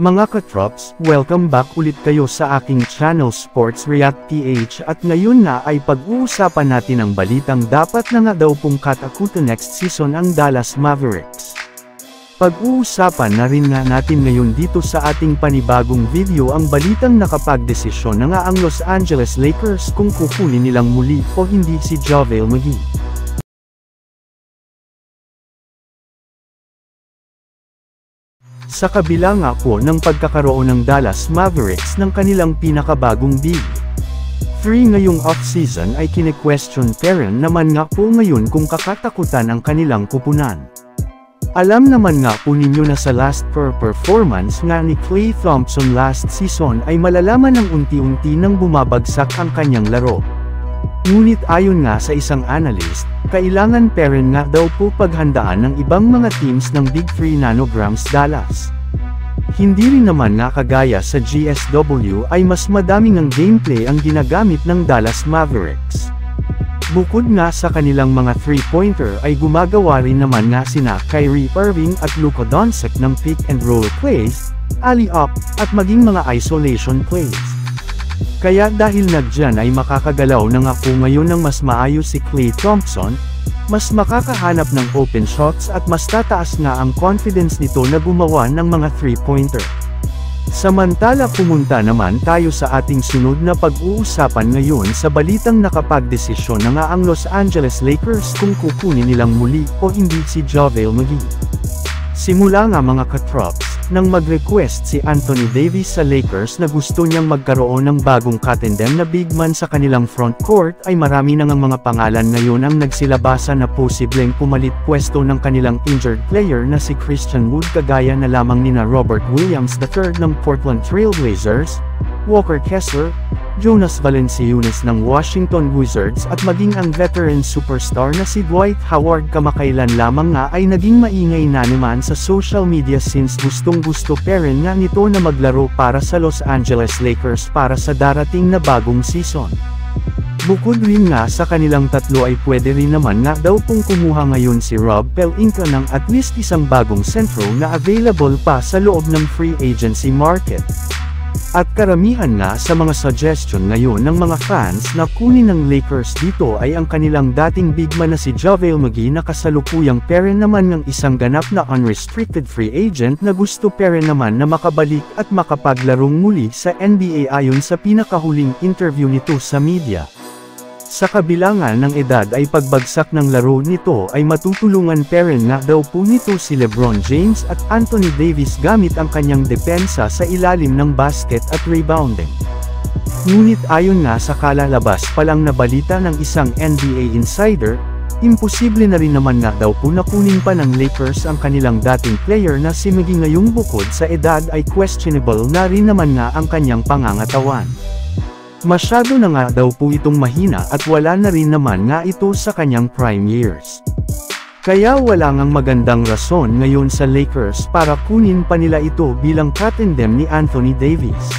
Mga katrops, welcome back ulit kayo sa aking channel Sports React PH at ngayon na ay pag-uusapan natin ang balitang dapat na nga daw pong katakutan next season ang Dallas Mavericks. Pag-uusapan na rin nga natin ngayon dito sa ating panibagong video ang balitang nakapagdesisyon na nga ang Los Angeles Lakers kung kukunin nilang muli o hindi si JaVale McGee. Sa kabila nga po ng pagkakaroon ng Dallas Mavericks ng kanilang pinakabagong big three ngayong off-season ay kine-question pa rin naman nga po ngayon kung kakatakutan ang kanilang kupunan. Alam naman nga po ninyo na sa last performance nga ni Klay Thompson last season ay malalaman ng unti-unti nang bumabagsak ang kanyang laro. Ngunit ayon nga sa isang analyst, kailangan pa rin nga daw po paghandaan ng ibang mga teams ng Big 3 Nanograms Dallas. Hindi rin naman nga kagaya sa GSW ay mas madaming ang gameplay ang ginagamit ng Dallas Mavericks. Bukod nga sa kanilang mga 3-pointer ay gumagawa rin naman nga sina Kyrie Irving at Luka Doncic ng pick and roll plays, alley-oop, at maging mga isolation plays. Kaya dahil nagdyan ay makakagalaw na nga po ngayon ng mas maayos si Klay Thompson, mas makakahanap ng open shots at mas tataas nga ang confidence nito na gumawa ng mga 3-pointer. Samantala pumunta naman tayo sa ating sunod na pag-uusapan ngayon sa balitang nakapagdesisyon na nga ang Los Angeles Lakers kung kukunin nilang muli o hindi si JaVale McGee. Simula nga mga katrops, nang mag-request si Anthony Davis sa Lakers na gusto niyang magkaroon ng bagong katendem na big man sa kanilang front court ay marami na ngang mga pangalan ngayon ang nagsilabasa na posibleng pumalit pwesto ng kanilang injured player na si Christian Wood kagaya na lamang nina Robert Williams III ng Portland Trail Blazers, Walker Kessler, Jonas Valanciunas ng Washington Wizards at maging ang veteran superstar na si Dwight Howard kamakailan lamang nga ay naging maingay na naman sa social media since gustong-gusto pa rin nga nito na maglaro para sa Los Angeles Lakers para sa darating na bagong season. Bukod rin nga sa kanilang tatlo ay pwede rin naman nga daw pong kumuha ngayon si Rob Pelinka ng at least isang bagong sentro na available pa sa loob ng free agency market. At karamihan nga sa mga suggestion ngayon ng mga fans na kunin ng Lakers dito ay ang kanilang dating big man na si JaVale McGee na kasalukuyang pa rin naman ng isang ganap na unrestricted free agent na gusto pa rin naman na makabalik at makapaglarong muli sa NBA ayon sa pinakahuling interview nito sa media. Sa kabila nga ng edad ay pagbagsak ng laro nito ay matutulungan pa rin nga daw po nito si LeBron James at Anthony Davis gamit ang kanyang depensa sa ilalim ng basket at rebounding. Ngunit ayon nga sa kalalabas palang na balita ng isang NBA insider, imposible na rin naman nga daw po na kunin pa ng Lakers ang kanilang dating player na si McGee ngayong bukod sa edad ay questionable na rin naman nga ang kanyang pangangatawan. Masyado na nga daw po itong mahina at wala na rin naman nga ito sa kanyang prime years. Kaya wala ngang magandang rason ngayon sa Lakers para kunin pa nila ito bilang katendem ni Anthony Davis.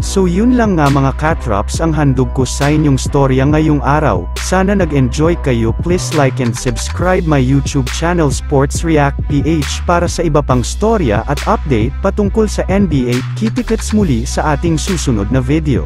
So yun lang nga mga katrops ang handog ko sa inyong storya ngayong araw. Sana nag-enjoy kayo. Please like and subscribe my YouTube channel Sports React PH para sa iba pang storya at update patungkol sa NBA. Kita-kits muli sa ating susunod na video.